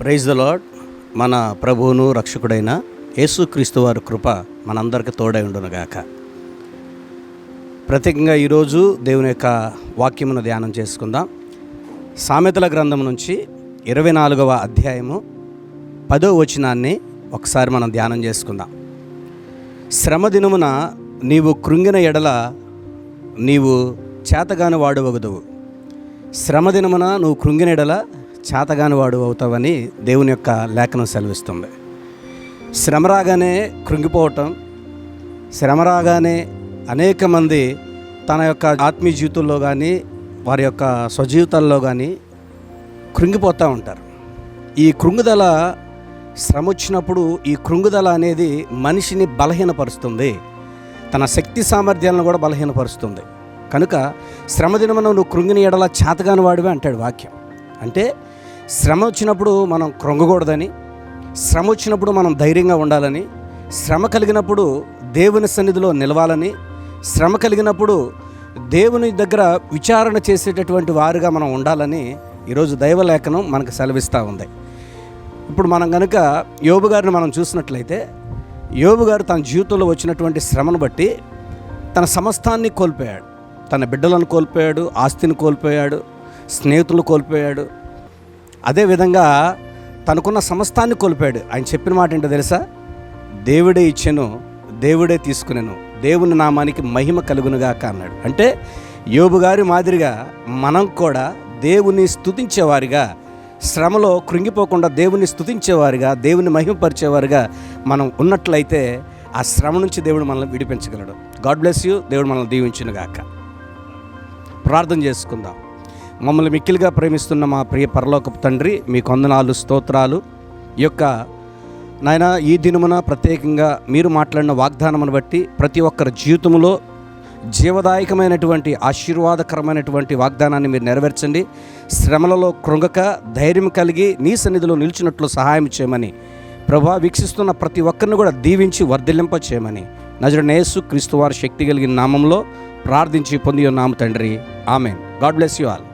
Praise the lord. మన ప్రభువును రక్షకుడైన యేసుక్రీస్తు వారి కృప మనందరికీ తోడై ఉండునుగాక. ప్రత్యేకంగా ఈరోజు దేవుని యొక్క వాక్యమును ధ్యానం చేసుకుందాం. సామెతల గ్రంథం నుంచి 24వ అధ్యాయము 10వ వచనాన్ని ఒకసారి మనం ధ్యానం చేసుకుందాం. శ్రమ దినమున నీవు కృంగిన ఎడల నీవు చేతగాని వాడవగుదువు. శ్రమ దినమున నువ్వు కృంగిన ఎడల చేతగాని వాడు అవుతావని దేవుని యొక్క లేఖనం సెలవిస్తుంది. శ్రమ రాగానే కృంగిపోవటం, శ్రమ రాగానే అనేక మంది తన యొక్క ఆత్మీయ జీవితంలో కానీ వారి యొక్క స్వజీవితాల్లో కానీ కృంగిపోతూ ఉంటారు. ఈ కృంగుదల శ్రమ వచ్చినప్పుడు ఈ కృంగుదల అనేది మనిషిని బలహీనపరుస్తుంది, తన శక్తి సామర్థ్యాలను కూడా బలహీనపరుస్తుంది. కనుక శ్రమ దినమున నువ్వు కృంగిన ఎడల చేతగాని వాడివే అంటాడు వాక్యం. అంటే శ్రమ వచ్చినప్పుడు మనం కృంగకూడదని, శ్రమ వచ్చినప్పుడు మనం ధైర్యంగా ఉండాలని, శ్రమ కలిగినప్పుడు దేవుని సన్నిధిలో నిలవాలని, శ్రమ కలిగినప్పుడు దేవుని దగ్గర విచారణ చేసేటటువంటి వారుగా మనం ఉండాలని ఈరోజు దైవలేఖనం మనకు సెలవిస్తూ ఉంది. ఇప్పుడు మనం కనుక యోబు గారిని మనం చూసినట్లయితే, యోబు గారు తన జీవితంలో వచ్చినటువంటి శ్రమను బట్టి తన సమస్తాన్ని కోల్పోయాడు. తన బిడ్డలను కోల్పోయాడు, ఆస్తిని కోల్పోయాడు, స్నేహితులు కోల్పోయాడు, అదేవిధంగా తనకున్న సమస్తాన్ని కోల్పోయాడు. ఆయన చెప్పిన మాట ఏంటో తెలుసా? దేవుడే ఇచ్చెను, దేవుడే తీసుకునేను, దేవుని నామానికి మహిమ కలుగునుగాక అన్నాడు. అంటే యోబు గారి మాదిరిగా మనం కూడా దేవుని స్తుతించేవారిగా, శ్రమలో కృంగిపోకుండా దేవుని స్తుతించేవారిగా, దేవుని మహిమపరిచేవారిగా మనం ఉన్నట్లయితే ఆ శ్రమ నుంచి దేవుడు మనల్ని విడిపించగలడు. God bless you. దేవుడు మనల్ని దీవించునుగాక. ప్రార్థన చేసుకుందాం. మమ్మల్ని మిక్కిలిగా ప్రేమిస్తున్న మా ప్రియ పరలోకపు తండ్రి, మీకు వందనాలు, స్తోత్రాలు. ఈ యొక్క నాయన ఈ దినమున ప్రత్యేకంగా మీరు మాట్లాడిన వాగ్దానమును బట్టి ప్రతి ఒక్కరి జీవితంలో జీవదాయకమైనటువంటి ఆశీర్వాదకరమైనటువంటి వాగ్దానాన్ని మీరు నెరవేర్చండి. శ్రమలలో కృంగక ధైర్యం కలిగి నీ సన్నిధిలో నిలిచినట్లు సహాయం చేయమని ప్రభువా, వీక్షిస్తున్న ప్రతి ఒక్కరిని కూడా దీవించి వర్ధిల్లింప చేయమని నజరుడైన యేసుక్రీస్తు వారి శక్తి కలిగిన నామంలో ప్రార్థించి పొంది ఉన్నాము తండ్రి. Amen. God bless you all.